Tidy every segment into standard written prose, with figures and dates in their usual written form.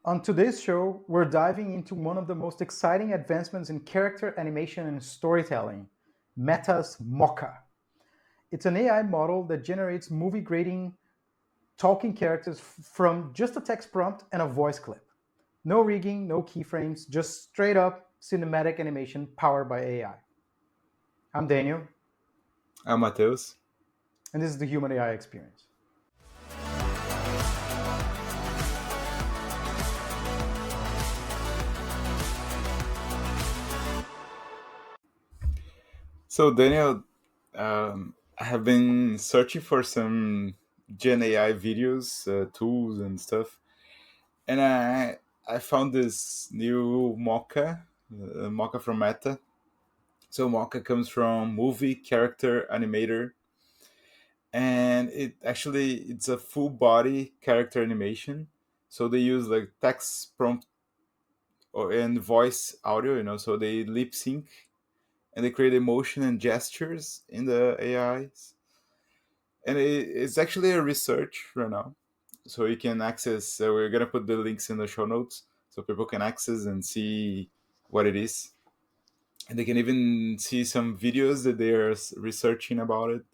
On today's show, we're diving into one of the most exciting advancements in character animation and storytelling, Meta's MoCha. It's an AI model that generates movie grading talking characters from just a text prompt and a voice clip. No rigging, no keyframes, just straight up cinematic animation powered by AI. I'm Daniel, Matheus. and this is the Human AI Experience. So, Daniel, I have been searching for some Gen AI videos, tools, and stuff, and I found this new Mocha from Meta. So, Mocha comes from Movie Character Animator, and it's a full body character animation. So they use like text prompt and voice audio, so they lip sync and they create emotion and gestures in the AIs. And it's actually a research right now, so you can access. We're gonna put the links in the show notes so people can access and see what it is, and they can even see some videos that they are researching about it.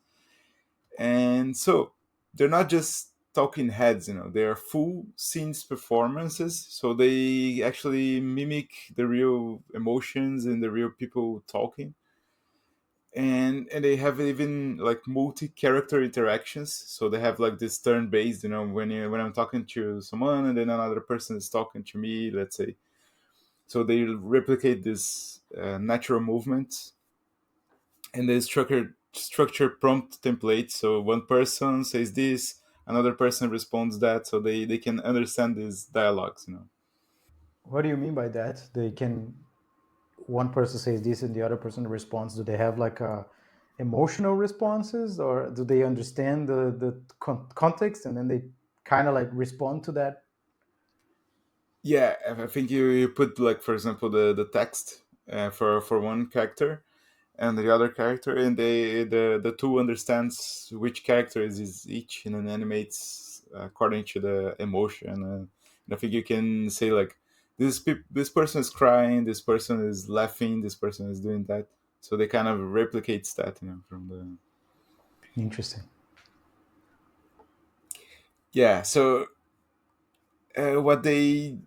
And so they're not just talking heads, they are full scenes performances, so they actually mimic the real emotions and the real people talking. And they have even like multi-character interactions, so they have like this turn based, when I'm talking to someone and then another person is talking to me, let's say. So they replicate this natural movement, and they structure prompt templates, so one person says this, another person responds that, so they can understand these dialogues. What do you mean by that? They can one person says this and the other person responds. Do they have like emotional responses, or do they understand the context and then they kind of like respond to that? Yeah, I think you put like, for example, the text for one character and the other character, and the tool understands which character is each, and then animates according to the emotion. And I think you can say like, this person is crying, this person is laughing, this person is doing that. So they kind of replicates that, from the. Interesting. Yeah. So what they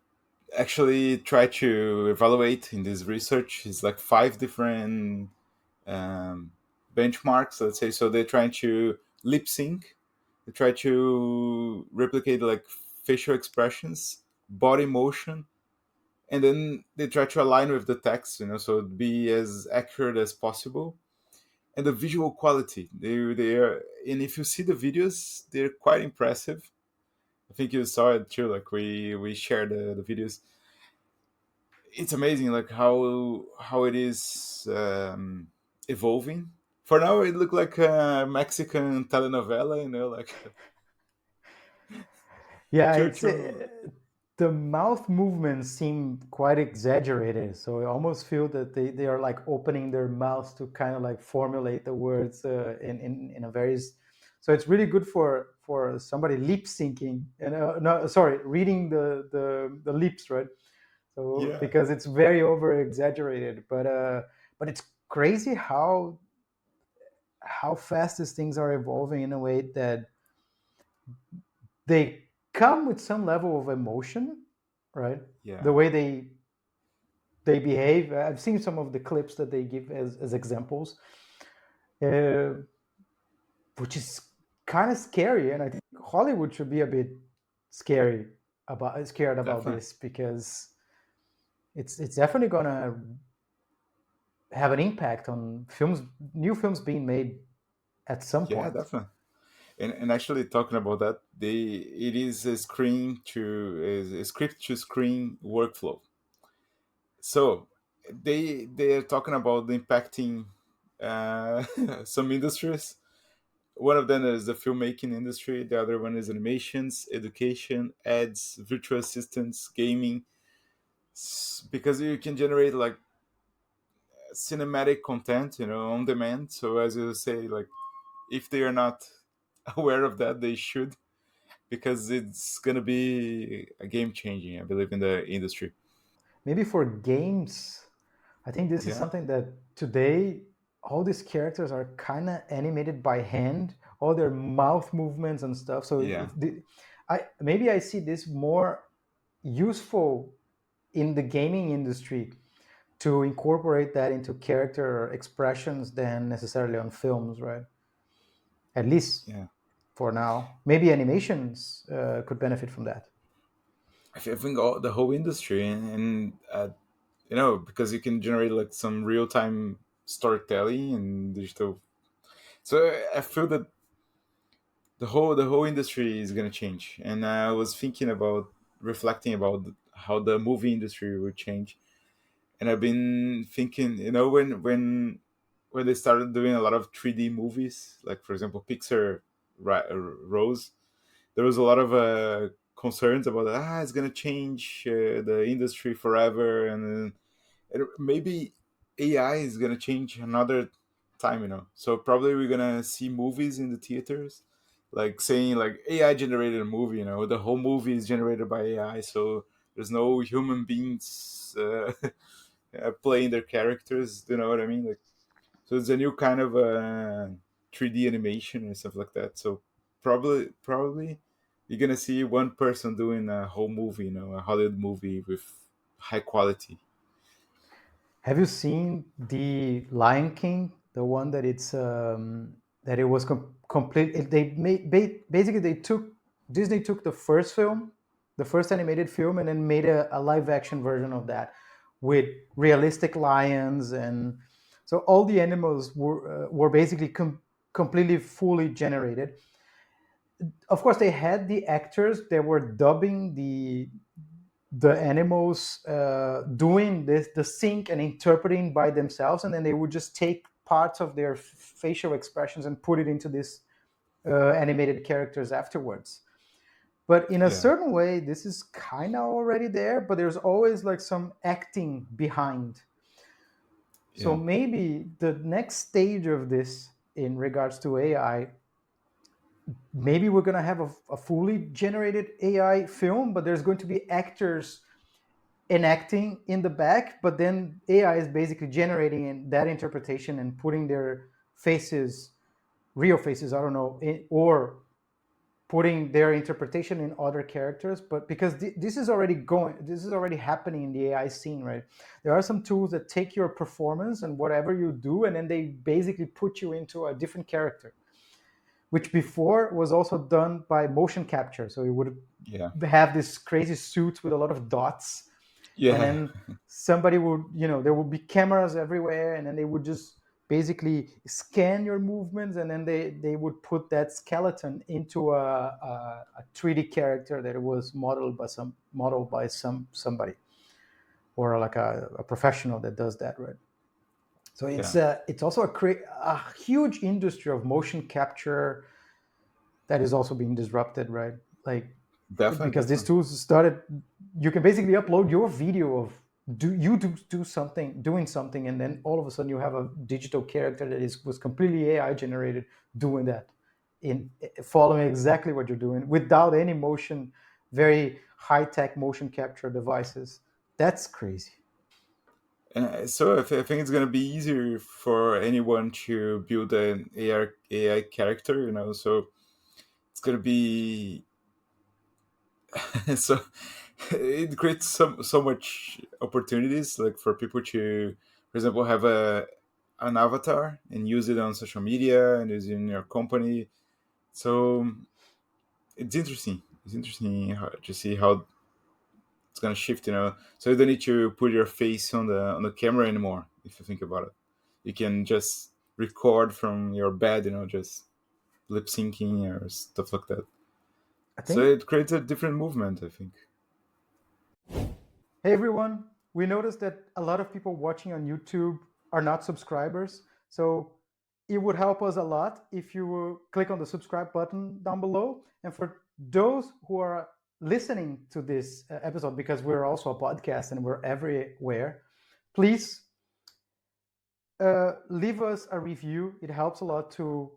actually try to evaluate in this research is like five different um, benchmarks, let's say. So they're trying to lip sync, they try to replicate like facial expressions, body motion, and then they try to align with the text, so be as accurate as possible. And the visual quality, they are, and if you see the videos, they're quite impressive. I think you saw it too, like we shared the videos. It's amazing, like how it is evolving. For now, it looked like a Mexican telenovela, like Yeah, it's choo. the mouth movements seem quite exaggerated. So I almost feel that they are like opening their mouths to kind of like formulate the words in a very. So it's really good for somebody lip syncing and no, sorry, reading the lips, right? So Yeah, because it's very over exaggerated, but it's crazy how fast these things are evolving in a way that they come with some level of emotion, right? The yeah, way they behave. I've seen some of the clips that they give as examples, uh, which is kind of scary, and I think Hollywood should be a bit scared about definitely. this because it's definitely gonna have an impact on new films being made at some Yeah, point. definitely. And actually, talking about that, it is a script to screen workflow. So they are talking about impacting some industries. One of them is the filmmaking industry. The other one is animations, education, ads, virtual assistants, gaming. Because you can generate like cinematic content, on demand. So as you say, like if they are not aware of that, they should. because it's gonna be a game changing, I believe, in the industry. Maybe for games, I think this is Yeah, something that today all these characters are kind of animated by hand, all their mouth movements and stuff. So yeah, if I maybe I see this more useful in the gaming industry to incorporate that into character expressions than necessarily on films, right? At least yeah. for now. Maybe animations could benefit from that. I think the whole industry, and because you can generate like some real time storytelling and digital. So I feel that the whole industry is gonna change, and I was thinking about reflecting about how the movie industry would change, and I've been thinking, when they started doing a lot of 3D movies, like for example Pixar rose, there was a lot of concerns about it's gonna change the industry forever, and maybe AI is gonna change another time, So probably we're gonna see movies in the theaters, like saying like AI generated a movie, the whole movie is generated by AI, so there's no human beings playing their characters. You know what I mean? Like, so it's a new kind of 3D animation and stuff like that. So probably you're gonna see one person doing a whole movie, a Hollywood movie with high quality. Have you seen the Lion King, the one that that it was complete? They made basically they took Disney took the first film, the first animated film, and then made a live action version of that with realistic lions, and so all the animals were basically completely fully generated. Of course, they had the actors that were dubbing the animals doing this the sync and interpreting by themselves, and then they would just take parts of their facial expressions and put it into this animated characters afterwards. But in a Yeah, certain way this is kind of already there, but there's always like some acting behind. So yeah, maybe the next stage of this in regards to AI, maybe we're going to have a fully generated AI film, but there's going to be actors enacting in the back, but then AI is basically generating that interpretation and putting their faces, real faces, I don't know, or putting their interpretation in other characters. But because this is already happening in the AI scene, right? There are some tools that take your performance and whatever you do, and then they basically put you into a different character, which before was also done by motion capture. So you would yeah, have this crazy suits with a lot of dots, and yeah, then somebody would, there would be cameras everywhere, and then they would just basically scan your movements, and then they would put that skeleton into a 3D character that was modeled by somebody, or like a professional that does that, right? So yeah. it's also a huge industry of motion capture that is also being disrupted, right? Like, Definitely, because these definitely. tools started, you can basically upload your video of do something, doing something, and then all of a sudden you have a digital character that was completely AI generated doing that, in following exactly what you're doing without any motion, very high tech motion capture devices. That's crazy. And so I think it's gonna be easier for anyone to build an AI character, So it's gonna be so it creates so much opportunities, like for people to, for example, have an avatar and use it on social media and use it in your company. So it's interesting to see how it's gonna shift, So you don't need to put your face on the camera anymore. If you think about it, you can just record from your bed, just lip syncing or stuff like that. I So think. it creates a different movement, I think. Hey everyone, we noticed that a lot of people watching on YouTube are not subscribers. So it would help us a lot if you will click on the subscribe button down below. And for those who are listening to this episode, because we're also a podcast and we're everywhere, please leave us a review. It helps a lot to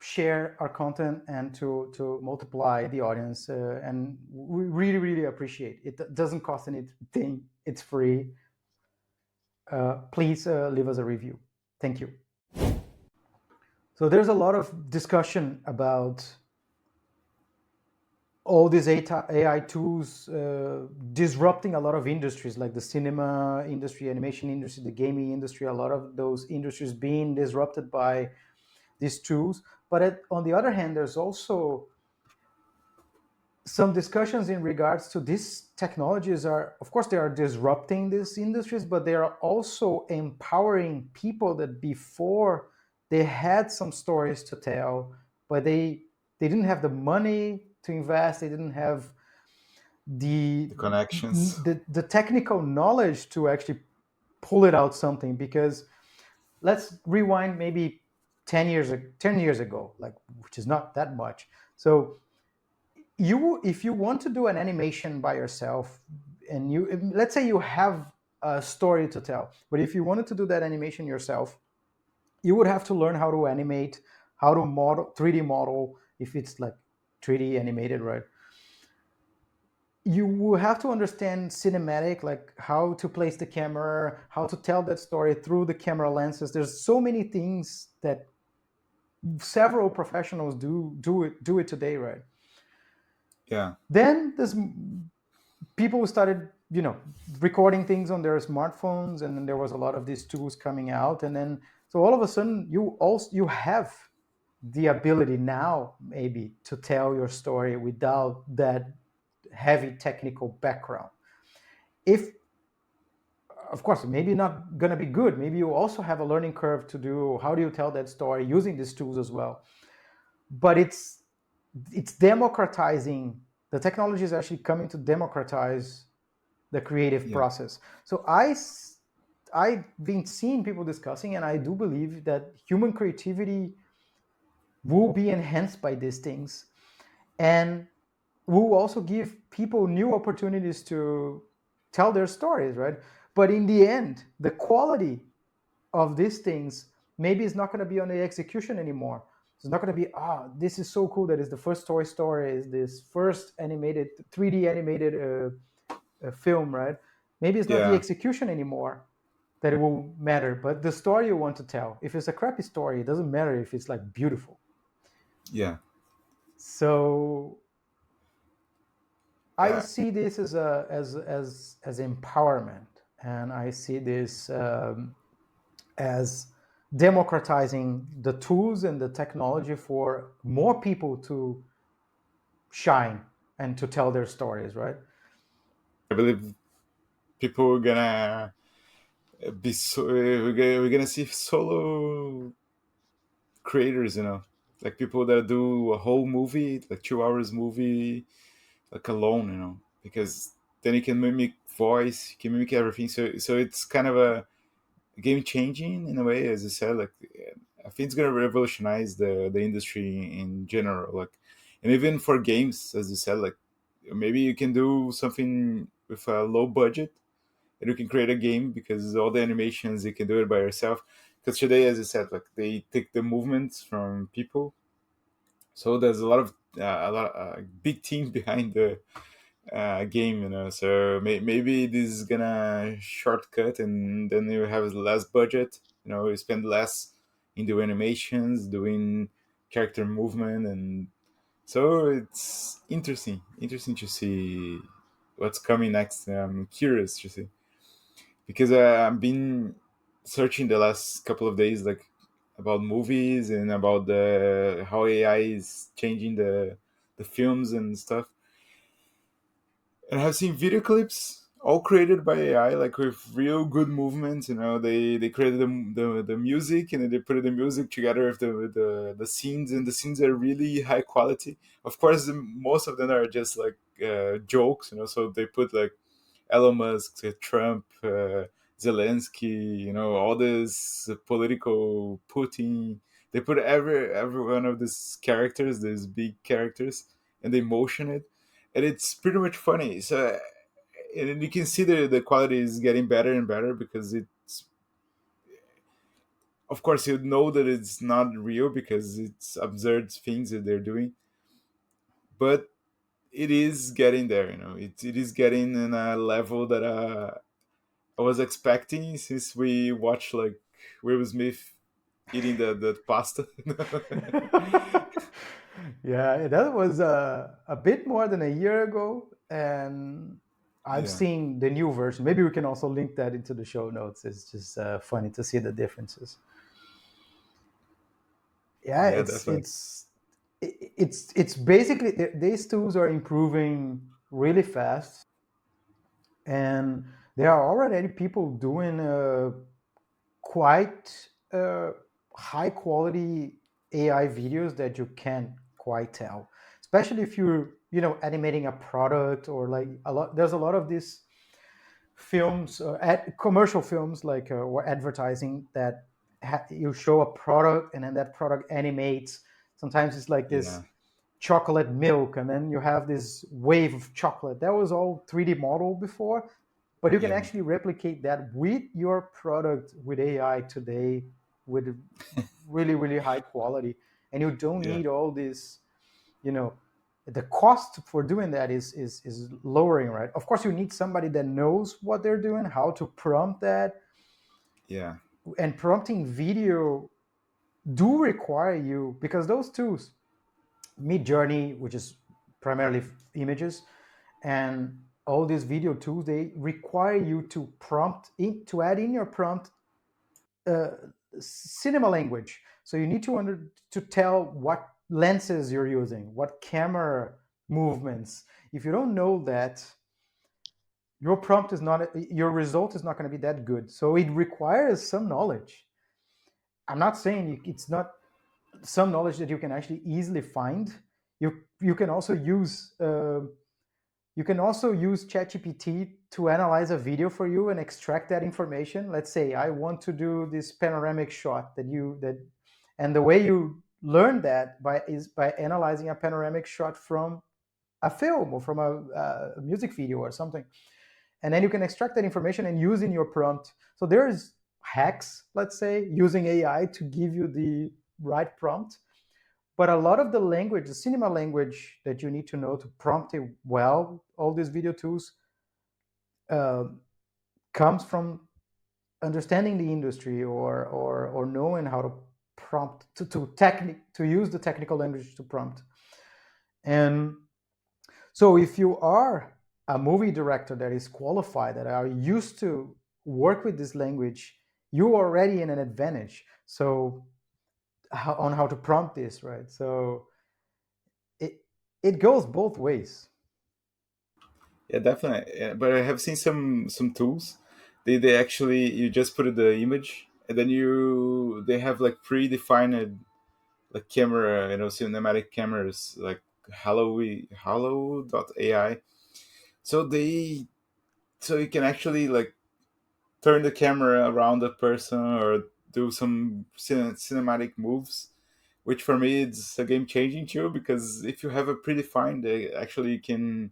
share our content and to multiply the audience. And we really, really appreciate it. It doesn't cost anything. It's free. Please leave us a review. Thank you. So there's a lot of discussion about all these AI tools disrupting a lot of industries, like the cinema industry, animation industry, the gaming industry. A lot of those industries being disrupted by these tools. But on the other hand, there's also some discussions in regards to these technologies are, of course, they are disrupting these industries, but they are also empowering people that before they had some stories to tell, but they didn't have the money to invest, they didn't have The connections. the technical knowledge to actually pull it out something. Because let's rewind maybe 10 years ago, like, which is not that much. So if you want to do an animation by yourself, and you, let's say you have a story to tell, but if you wanted to do that animation yourself, you would have to learn how to animate, how to model, 3D model, if it's like 3D animated, right? You will have to understand cinematic, like how to place the camera, how to tell that story through the camera lenses. There's so many things that several professionals do it today, right? Yeah. Then there's people started, recording things on their smartphones, and then there was a lot of these tools coming out, and then so all of a sudden you have the ability now maybe to tell your story without that heavy technical background. If, of course, maybe not going to be good, maybe you also have a learning curve to do how do you tell that story using these tools as well. But it's democratizing, the technology is actually coming to democratize the creative Yeah. process. So I've been seeing people discussing, and I do believe that human creativity will be enhanced by these things, and will also give people new opportunities to tell their stories, right? But in the end, the quality of these things maybe is not going to be on the execution anymore. It's not going to be, this is so cool that is the first Toy Story, is this first animated 3D animated film, right? Maybe it's not the Yeah. execution anymore that it will matter, but the story you want to tell. If it's a crappy story, it doesn't matter if it's like beautiful. Yeah. So I Yeah. see this as as empowerment, and I see this as democratizing the tools and the technology for more people to shine and to tell their stories, right? I believe people are gonna be so we're gonna see solo creators, like people that do a whole movie, like 2 hours movie, like alone, because then you can mimic voice, you can mimic everything. So it's kind of a game changing in a way, as you said. Like, I think it's gonna revolutionize the industry in general. Like, and even for games, as you said, like maybe you can do something with a low budget, and you can create a game because all the animations you can do it by yourself. Because today, as you said, like they take the movements from people, so there's a lot big team behind the game, so maybe this is gonna shortcut, and then you have less budget, you spend less in doing animations, doing character movement, and so it's interesting to see what's coming next. I'm curious to see, because I've been searching the last couple of days, like about movies and about the how AI is changing the films and stuff. And I've seen video clips all created by AI, like with real good movements. They created the music, and then they put the music together with the scenes, and the scenes are really high quality. Of course, most of them are just like jokes, So they put like Elon Musk, Trump, Zelensky, all this political Putin. They put every one of these characters, these big characters, and they motion it, and it's pretty much funny. So, and you can see the quality is getting better and better because Of course, you know that it's not real because it's absurd things that they're doing, but it is getting there. It is getting in a level that I was expecting since we watched like Will Smith eating the pasta. Yeah, that was a bit more than a year ago, and I've Yeah, seen the new version. Maybe we can also link that into the show notes. It's just funny to see the differences. Yeah, yeah, it's definitely. it's it's basically these tools are improving really fast, and there are already people doing quite high quality AI videos that you can't quite tell, especially if you're animating a product or like a lot. There's a lot of these films, commercial films like or advertising that you show a product and then that product animates. Sometimes it's like Yeah, this chocolate milk, and then you have this wave of chocolate. That was all 3D model before, but you can yeah, actually replicate that with your product with AI today with really, really high quality. And you don't yeah, need all this, you know, the cost for doing that is lowering, right? Of course, you need somebody that knows what they're doing, how to prompt that, yeah, and prompting video do require you because those tools, Mid Journey, which is primarily images, and all these video tools, they require you to to add in your prompt uh, cinema language. So you need to tell what lenses you're using, what camera movements. If you don't know that, your prompt is not your result is not going to be that good. So it requires some knowledge. I'm not saying it's not some knowledge that you can actually easily find. You can also use ChatGPT to analyze a video for you and extract that information. Let's say I want to do this panoramic shot and the way you learn that is by analyzing a panoramic shot from a film or from a music video or something, and then you can extract that information and use in your prompt. So there's hacks, let's say, using AI to give you the right prompt. But a lot of the language, the cinema language that you need to know to prompt it well, all these video tools, uh, comes from understanding the industry or knowing how to prompt to use the technical language to prompt. And so if you are a movie director that is qualified, that are used to work with this language, you're already in an advantage. So on how to prompt this, right? So it it goes both ways. yeah, definitely. Yeah, but I have seen some tools. They actually you just put the image and then they have like predefined like camera, cinematic cameras like Hallo.ai. So you can actually like turn the camera around the person or do some cinematic moves, which for me it's a game changing too because if you have a predefined, they actually can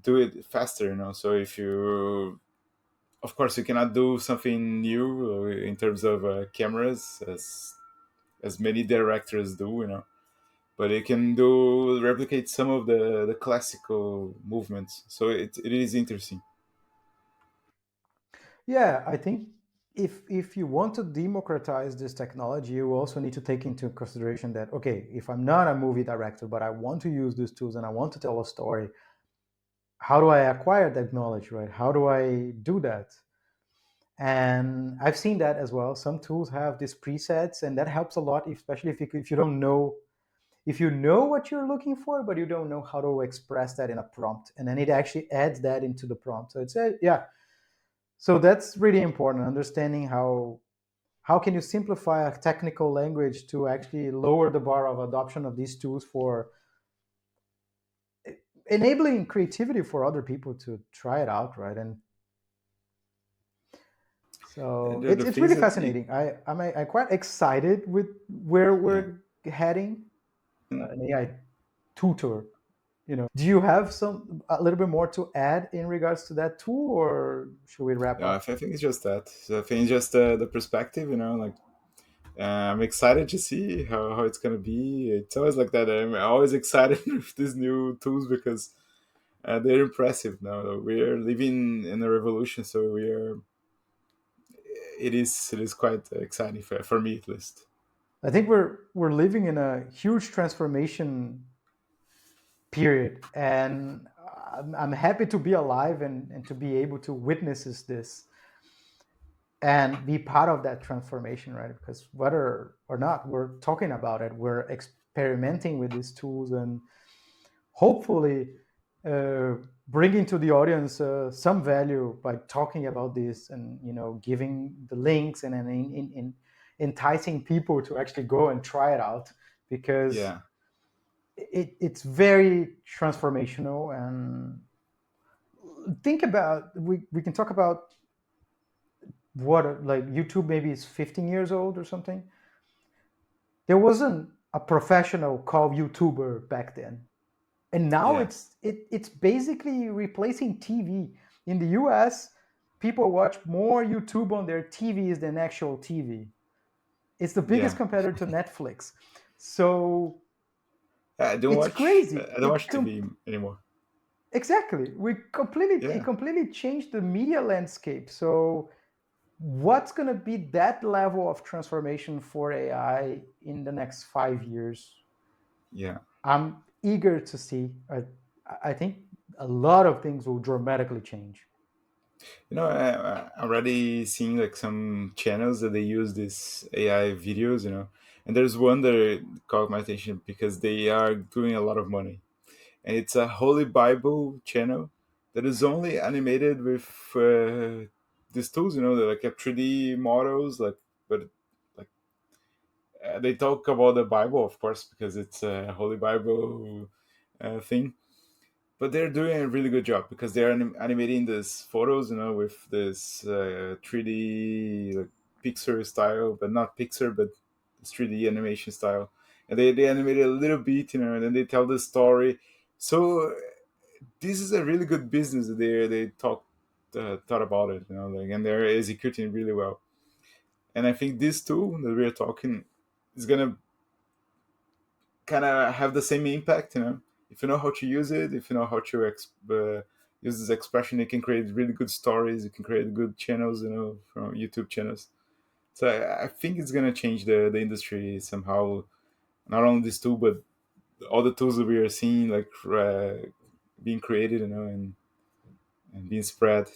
do it faster. So if you, of course, you cannot do something new in terms of cameras as many directors do, but it can do replicate some of the classical movements. So it is interesting. Yeah, I think if you want to democratize this technology, you also need to take into consideration that okay, if I'm not a movie director, but I want to use these tools and I want to tell a story, how do I acquire that knowledge, right? How do I do that? And I've seen that as well. Some tools have these presets, and that helps a lot, especially if you don't know if you know what you're looking for, but you don't know how to express that in a prompt, and then it actually adds that into the prompt. So it's yeah. So that's really important. Understanding how can you simplify a technical language to actually lower the bar of adoption of these tools for enabling creativity for other people to try it out, right? And And so the it's things really that fascinating. I'm quite excited with where yeah. we're heading. An AI tutor. Do you have a little bit more to add in regards to that tool, or should we wrap Yeah, I up? think it's just that. So I think it's just the perspective, like I'm excited to see how it's gonna be. It's always like that. I'm always excited with these new tools because they're impressive. Now we're living in a revolution, so we are. It is quite exciting for me at least. I think we're living in a huge transformation period, and I'm happy to be alive and to be able to witness this and be part of that transformation, right? Because whether or not we're talking about it, we're experimenting with these tools and hopefully uh, bringing to the audience some value by talking about this and giving the links and enticing people to actually go and try it out because Yeah, it's very transformational. And think about, we can talk about what, like, YouTube maybe is 15 years old or something. There wasn't a professional called YouTuber back then, and now yeah, it's basically replacing TV. In the US, people watch more YouTube on their TVs than actual TV. It's the biggest yeah. competitor to Netflix. So I don't it's watch. crazy. I don't watch TV anymore. Exactly. It Yeah, completely changed the media landscape. So what's going to be that level of transformation for AI in the next 5 years? yeah. I'm eager to see. I think a lot of things will dramatically change. I'm already seeing like some channels that they use this AI videos. And there's one that caught my attention because they are doing a lot of money, and it's a Holy Bible channel that is only animated with these tools. They're like a 3D models, like, but like they talk about the Bible, of course, because it's a Holy Bible thing. But they're doing a really good job because they're animating these photos, with this 3D like Pixar style, but not Pixar, but this 3D animation style. And they animate it a little bit, and then they tell the story. So this is a really good business. They thought about it, like, and they're executing really well. And I think this tool that we're talking is gonna kind of have the same impact. If you know how to use it, if you know how to use this expression, you can create really good stories. You can create good channels, from YouTube channels. So I think it's gonna change the industry somehow. Not only this tool, but all the tools that we are seeing, like being created, and being spread.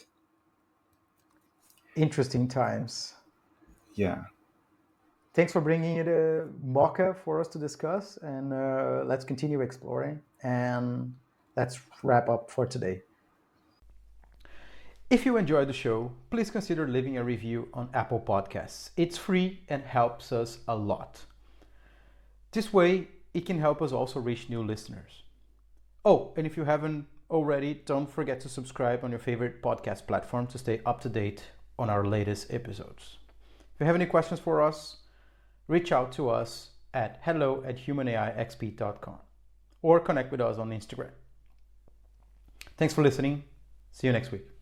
Interesting times. Yeah. Thanks for bringing it a MoCha for us to discuss, and let's continue exploring. And let's wrap up for today. If you enjoyed the show, please consider leaving a review on Apple Podcasts. It's free and helps us a lot. This way, it can help us also reach new listeners. Oh, and if you haven't already, don't forget to subscribe on your favorite podcast platform to stay up to date on our latest episodes. If you have any questions for us, reach out to us at hello@humanaixp.com or connect with us on Instagram. Thanks for listening. See you next week.